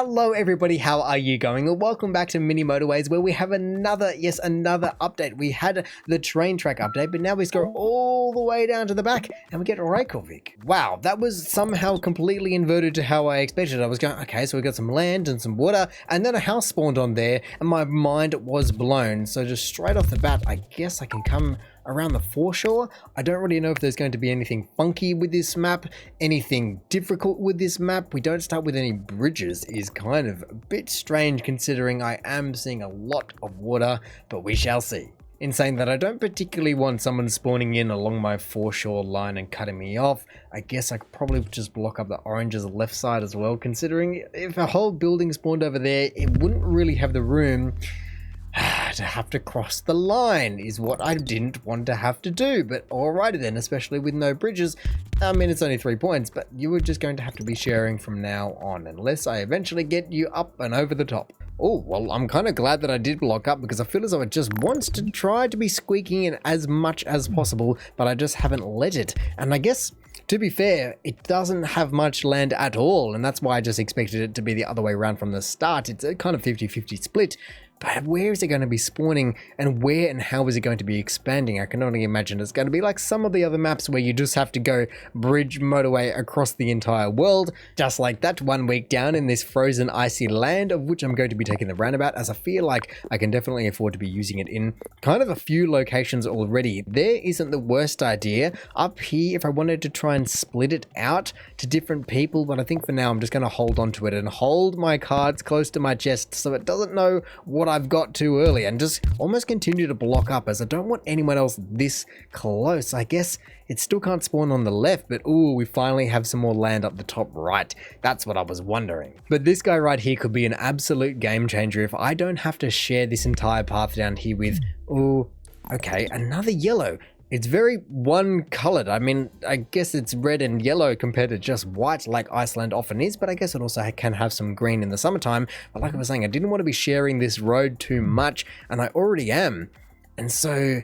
Hello everybody, how are you going? Well, welcome back to Mini Motorways, where we have another update. We had the train track update, but now we go all the way down to the back and we get Reykjavik. Wow, that was somehow completely inverted to how I expected. I was going, okay, so we got some land and some water, and then a house spawned on there, and my mind was blown. So just straight off the bat, I guess I can come around the foreshore. I don't really know if there's going to be anything funky with this map, anything difficult with this map. We don't start with any bridges, is kind of a bit strange considering I am seeing a lot of water, but we shall see. In saying that, I don't particularly want someone spawning in along my foreshore line and cutting me off. I guess I could probably just block up the orange's left side as well, considering if a whole building spawned over there, it wouldn't really have the room to have to cross the line, is what I didn't want to have to do. But alrighty then, especially with no bridges. I mean, it's only 3 points, but you were just going to have to be sharing from now on, unless I eventually get you up and over the top. Oh, well, I'm kind of glad that I did block up, because I feel as though it just wants to try to be squeaking in as much as possible, but I just haven't let it. And I guess, to be fair, it doesn't have much land at all, and that's why I just expected it to be the other way around from the start. It's a kind of 50-50 split. But where is it going to be spawning, and where and how is it going to be expanding? I can only imagine it's going to be like some of the other maps where you just have to go bridge motorway across the entire world, just like that 1 week down in this frozen icy land, of which I'm going to be taking the roundabout, as I feel like I can definitely afford to be using it in kind of a few locations already. There isn't the worst idea up here if I wanted to try and split it out to different people, but I think for now I'm just going to hold on to it and hold my cards close to my chest so it doesn't know what I've got too early, and just almost continue to block up, as I don't want anyone else this close. I guess it still can't spawn on the left, but ooh, we finally have some more land up the top right. That's what I was wondering. But this guy right here could be an absolute game changer if I don't have to share this entire path down here with, ooh, okay, another yellow. It's very one-colored. I mean, I guess it's red and yellow compared to just white like Iceland often is, but I guess it also can have some green in the summertime. But like I was saying, I didn't want to be sharing this road too much, and I already am. And so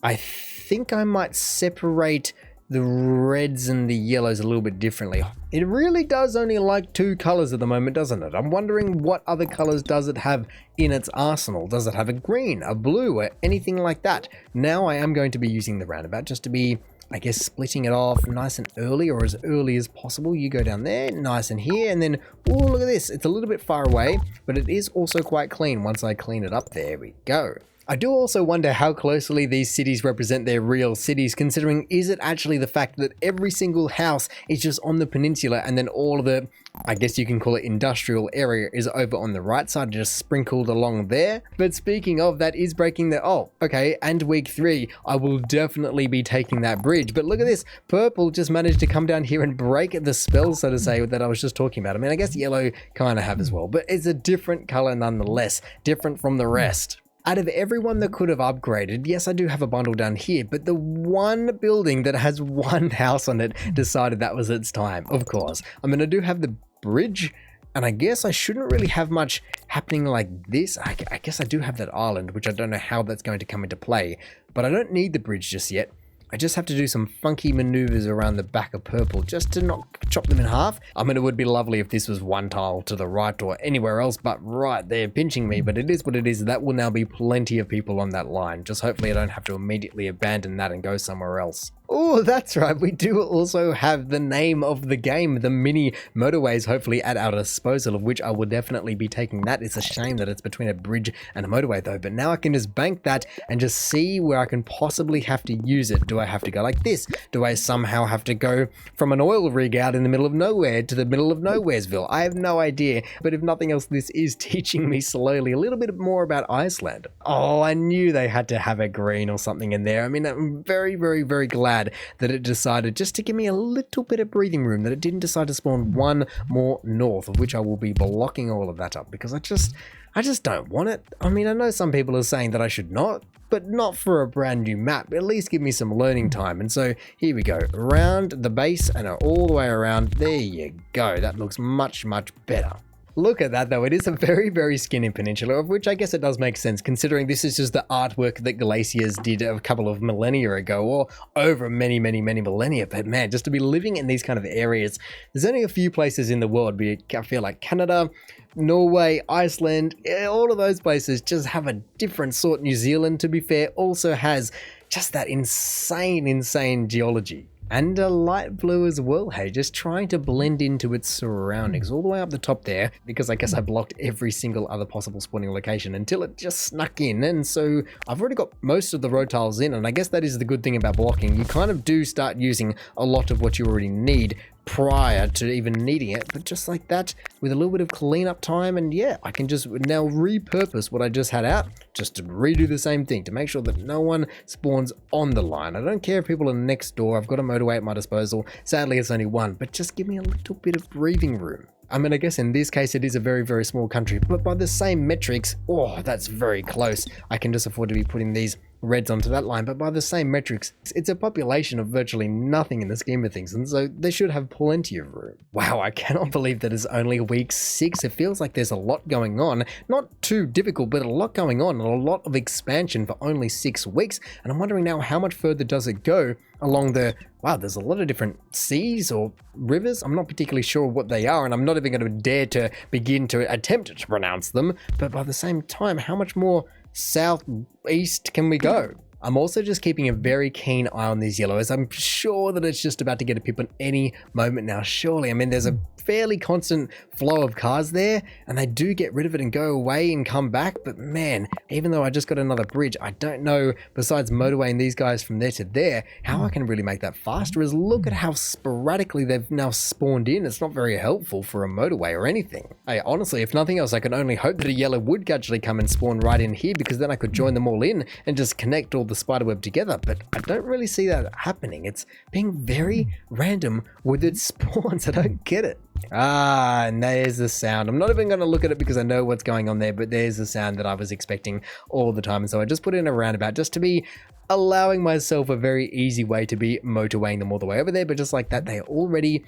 I think I might separate the reds and the yellows a little bit differently. It really does only like 2 colors at the moment, doesn't it? I'm wondering what other colors does it have in its arsenal. Does it have a green, a blue, or anything like that? Now I am going to be using the roundabout just to be, I guess, splitting it off nice and early, or as early as possible. You go down there, nice and here, and then, oh, look at this. It's a little bit far away, but it is also quite clean once I clean it up. There we go. I do also wonder how closely these cities represent their real cities, considering is it actually the fact that every single house is just on the peninsula, and then all of the, I guess you can call it industrial area, is over on the right side, just sprinkled along there. But speaking of, that is breaking the, oh, okay, and week 3, I will definitely be taking that bridge. But look at this, purple just managed to come down here and break the spell, so to say, that I was just talking about. I mean, I guess yellow kind of have as well, but it's a different color nonetheless, different from the rest. Out of everyone that could have upgraded, yes, I do have a bundle down here, but the one building that has one house on it decided that was its time, of course. I mean, I do have the bridge, and I guess I shouldn't really have much happening like this. I guess I do have that island, which I don't know how that's going to come into play, but I don't need the bridge just yet. I just have to do some funky maneuvers around the back of purple just to not chop them in half. I mean, it would be lovely if this was one tile to the right or anywhere else, but right, they're pinching me, but it is what it is. That will now be plenty of people on that line. Just hopefully I don't have to immediately abandon that and go somewhere else. Oh, that's right. We do also have the name of the game, the Mini Motorways, hopefully at our disposal, of which I will definitely be taking that. It's a shame that it's between a bridge and a motorway though, but now I can just bank that and just see where I can possibly have to use it. Do I have to go like this? Do I somehow have to go from an oil rig out in the middle of nowhere to the middle of Nowheresville? I have no idea, but if nothing else, this is teaching me slowly a little bit more about Iceland. Oh, I knew they had to have a green or something in there. I mean, I'm very, very, very glad that it decided just to give me a little bit of breathing room, that it didn't decide to spawn one more north, of which I will be blocking all of that up, because I just don't want it. I mean, I know some people are saying that I should not, but not for a brand new map. At least give me some learning time. And so here we go, around the base and all the way around. There you go. That looks much, much better. Look at that though. It is a very, very skinny peninsula, of which I guess it does make sense considering this is just the artwork that glaciers did a couple of millennia ago, or over many, many, many millennia. But man, just to be living in these kind of areas, there's only a few places in the world, I feel like Canada, Norway, Iceland, all of those places just have a different sort. New Zealand, to be fair, also has just that insane geology. And a light blue as well, hey, just trying to blend into its surroundings all the way up the top there, because I guess I blocked every single other possible spawning location until it just snuck in. And so I've already got most of the road tiles in, and I guess that is the good thing about blocking. You kind of do start using a lot of what you already need prior to even needing it, but just like that, with a little bit of cleanup time, and yeah, I can just now repurpose what I just had out just to redo the same thing to make sure that no one spawns on the line. I don't care if people are next door. I've got a motorway at my disposal. Sadly, it's only one, but just give me a little bit of breathing room. I mean, I guess in this case, it is a very, very small country, but by the same metrics, oh, that's very close. I can just afford to be putting these reds onto that line, but by the same metrics, it's a population of virtually nothing in the scheme of things, and so they should have plenty of room. Wow, I cannot believe that it's only week 6. It feels like there's a lot going on. Not too difficult, but a lot going on, and a lot of expansion for only 6 weeks, and I'm wondering now how much further does it go along the... Wow, there's a lot of different seas or rivers. I'm not particularly sure what they are, and I'm not even going to dare to begin to attempt to pronounce them, but by the same time, how much more southeast can we go? I'm also just keeping a very keen eye on these yellows. I'm sure that it's just about to get a pip at any moment now, surely. I mean, there's a fairly constant flow of cars there, and they do get rid of it and go away and come back, but man, even though I just got another bridge, I don't know, besides motorwaying these guys from there to there, how I can really make that faster. Is look at how sporadically they've now spawned in. It's not very helpful for a motorway or anything. Hey, honestly, if nothing else, I can only hope that a yellow would actually come and spawn right in here, because then I could join them all in and just connect all the spiderweb together, but I don't really see that happening. It's being very random with its spawns. I don't get it. And there's the sound. I'm not even going to look at it because I know what's going on there, but there's the sound that I was expecting all the time. And so I just put in a roundabout just to be allowing myself a very easy way to be motorwaying them all the way over there. But just like that, they're already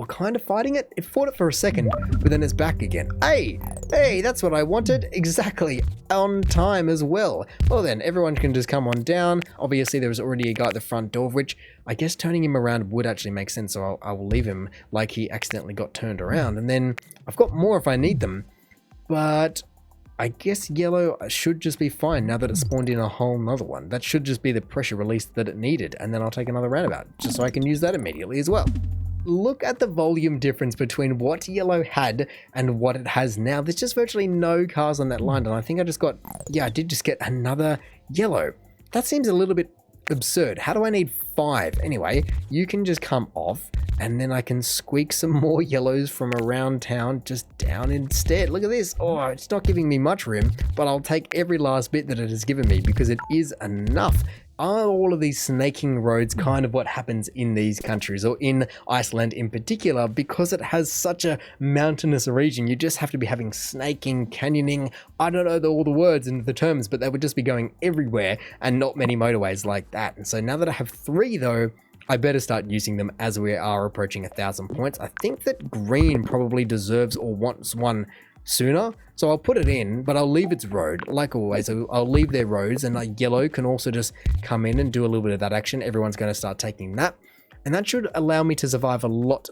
kind of fighting it. It fought it for a second, but then it's back again. Hey, that's what I wanted. Exactly on time as well. Well then, everyone can just come on down. Obviously, there was already a guy at the front door, which I guess turning him around would actually make sense. So I will leave him like he accidentally got turned around. And then I've got more if I need them. But I guess yellow should just be fine now that it spawned in a whole nother one. That should just be the pressure release that it needed. And then I'll take another roundabout just so I can use that immediately as well. Look at the volume difference between what yellow had and what it has now. There's just virtually no cars on that line, and I think I just got, yeah, I did just get another yellow. That seems a little bit absurd. How do I need 5? Anyway, you can just come off, and then I can squeak some more yellows from around town just down instead. Look at this. Oh, it's not giving me much room, but I'll take every last bit that it has given me because it is enough. Are all of these snaking roads kind of what happens in these countries, or in Iceland in particular, because it has such a mountainous region? You just have to be having snaking, canyoning, I don't know all the words and the terms, but they would just be going everywhere and not many motorways like that. And so now that I have 3 though, I better start using them as we are approaching 1,000 points. I think that green probably deserves or wants one sooner, so I'll put it in, but I'll leave its road like always. I'll leave their roads, and yellow can also just come in and do a little bit of that action. Everyone's going to start taking that, and that should allow me to survive a lot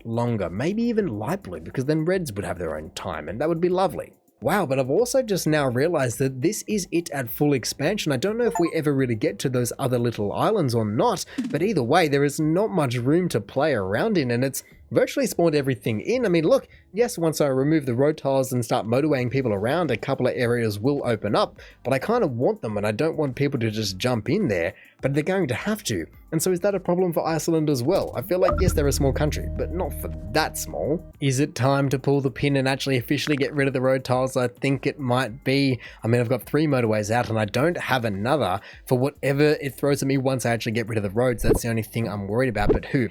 longer, maybe even light blue, because then reds would have their own time, and that would be lovely. Wow, but I've also just now realized that this is it at full expansion. I don't know if we ever really get to those other little islands or not, but either way, there is not much room to play around in, and it's virtually spawned everything in. I mean, look, yes, once I remove the road tiles and start motorwaying people around, a couple of areas will open up, but I kind of want them, and I don't want people to just jump in there, but they're going to have to. And so is that a problem for Iceland as well? I feel like, yes, they're a small country, but not for that small. Is it time to pull the pin and actually officially get rid of the road tiles? I think it might be. I mean, I've got 3 motorways out, and I don't have another for whatever it throws at me once I actually get rid of the roads. That's the only thing I'm worried about. But who?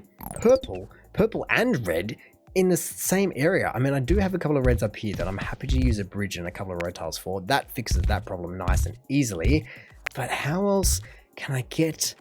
Purple and red in the same area. I mean, I do have a couple of reds up here that I'm happy to use a bridge and a couple of road tiles for. That fixes that problem nice and easily. But how else can I get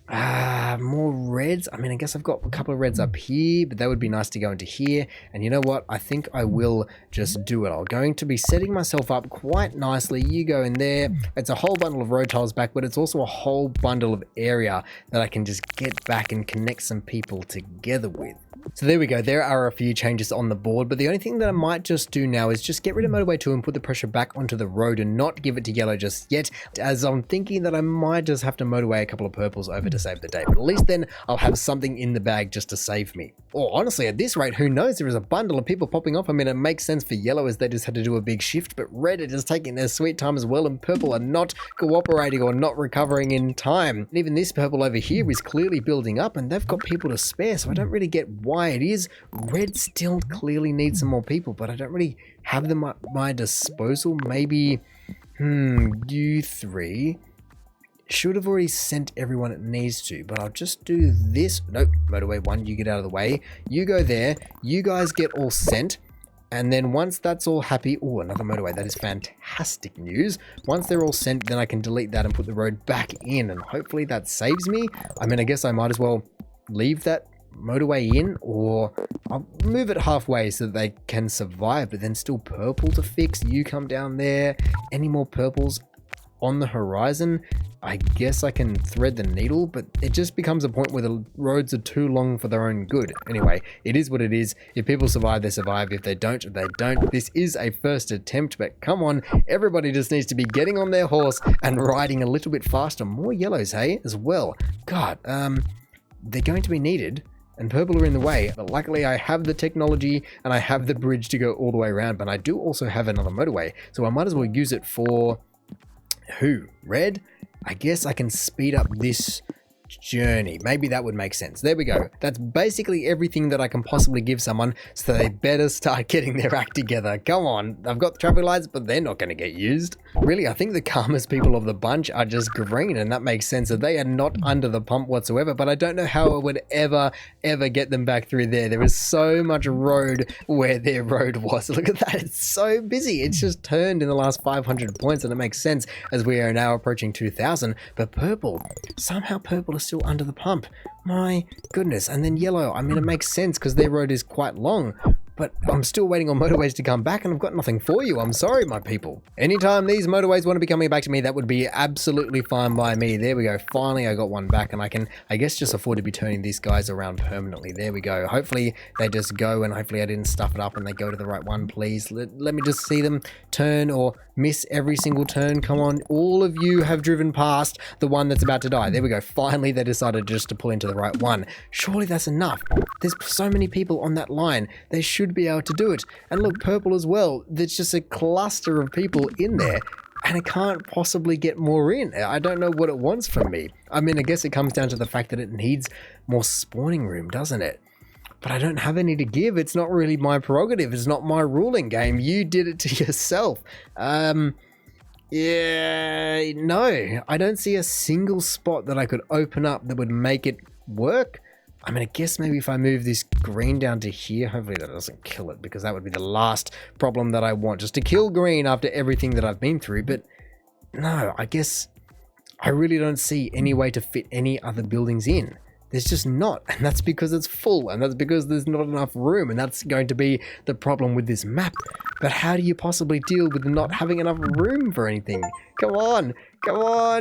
More reds. I mean, I guess I've got a couple of reds up here, but that would be nice to go into here. And you know what? I think I will just do it. I'm going to be setting myself up quite nicely. You go in there. It's a whole bundle of road tiles back, but it's also a whole bundle of area that I can just get back and connect some people together with. So there we go. There are a few changes on the board, but the only thing that I might just do now is just get rid of motorway 2 and put the pressure back onto the road and not give it to yellow just yet, as I'm thinking that I might just have to motorway a couple of purples over to save the day. But at least then I'll have something in the bag just to save me. Or honestly, at this rate, who knows? There is a bundle of people popping off. I mean, it makes sense for yellow as they just had to do a big shift, but red are just taking their sweet time as well, and purple are not cooperating or not recovering in time. And even this purple over here is clearly building up, and they've got people to spare, so I don't really get why it is. Red still clearly needs some more people, but I don't really have them at my disposal. Maybe, you three should have already sent everyone it needs to, but I'll just do this. Nope, motorway 1, you get out of the way. You go there, you guys get all sent. And then once that's all happy, oh, another motorway, that is fantastic news. Once they're all sent, then I can delete that and put the road back in, and hopefully that saves me. I mean, I guess I might as well leave that motorway in, or I'll move it halfway so that they can survive, but then still purple to fix. You come down there. Any more purples on the horizon? I guess I can thread the needle, but it just becomes a point where the roads are too long for their own good. Anyway, it is what it is. If people survive, they survive. If they don't, they don't. This is a first attempt, but come on, everybody just needs to be getting on their horse and riding a little bit faster. More yellows, hey, as well. God, they're going to be needed, and purple are in the way, but luckily I have the technology and I have the bridge to go all the way around, but I do also have another motorway, so I might as well use it for who? Red? I guess I can speed up this journey. Maybe that would make sense. There we go. That's basically everything that I can possibly give someone, so they better start getting their act together. Come on. I've got the traffic lights, but they're not going to get used. Really, I think the calmest people of the bunch are just green, and that makes sense that they are not under the pump whatsoever, but I don't know how I would ever get them back through there. There is so much road where their road was. Look at that. It's so busy. It's just turned in the last 500 points, and it makes sense as we are now approaching 2,000, but purple, somehow purple are still under the pump. My goodness. And then yellow, I mean, it makes sense because their road is quite long, but I'm still waiting on motorways to come back, and I've got nothing for you. I'm sorry, my people. Anytime these motorways want to be coming back to me, that would be absolutely fine by me. There we go. Finally, I got one back, and I can, I guess, just afford to be turning these guys around permanently. There we go. Hopefully, they just go, and hopefully I didn't stuff it up and they go to the right one, please. Let me just see them turn or miss every single turn. Come on. All of you have driven past the one that's about to die. There we go. Finally, they decided just to pull into the right one. Surely that's enough. There's so many people on that line. They should be able to do it. And look, purple as well. There's just a cluster of people in there, and I can't possibly get more in. I don't know what it wants from me. I mean, I guess it comes down to the fact that it needs more spawning room, doesn't it? But I don't have any to give. It's not really my prerogative. It's not my ruling game. You did it to yourself. Yeah, no. I don't see a single spot that I could open up that would make it work. I mean, I guess maybe if I move this green down to here, hopefully that doesn't kill it, because that would be the last problem that I want, just to kill green after everything that I've been through. But no, I guess I really don't see any way to fit any other buildings in. There's just not, and that's because it's full, and that's because there's not enough room, and that's going to be the problem with this map. But how do you possibly deal with not having enough room for anything? Come on,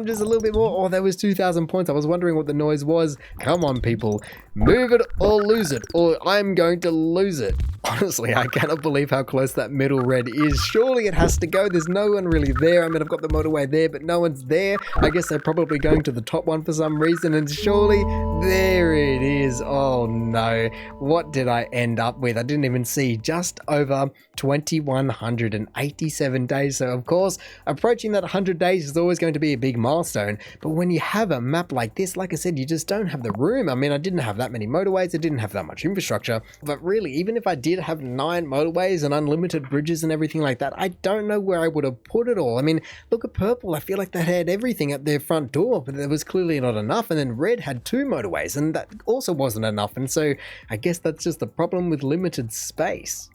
just a little bit more. Oh, that was 2,000 points. I was wondering what the noise was. Come on, people. Move it or lose it, or I'm going to lose it. Honestly, I cannot believe how close that middle red is. Surely it has to go. There's no one really there. I mean, I've got the motorway there, but no one's there. I guess they're probably going to the top one for some reason, and surely there it is. Oh no. What did I end up with? I didn't even see. Just over 2,187 days. So, of course, approaching that 100 days is always going to be a big milestone. But when you have a map like this, like I said, you just don't have the room. I mean, I didn't have that many motorways. I didn't have that much infrastructure. But really, even if I did have 9 motorways and unlimited bridges and everything like that, I don't know where I would have put it all. I mean, look at purple. I feel like they had everything at their front door, but there was clearly not enough. And then red had 2 motorways, and that also wasn't enough. And so I guess that's just the problem with limited space.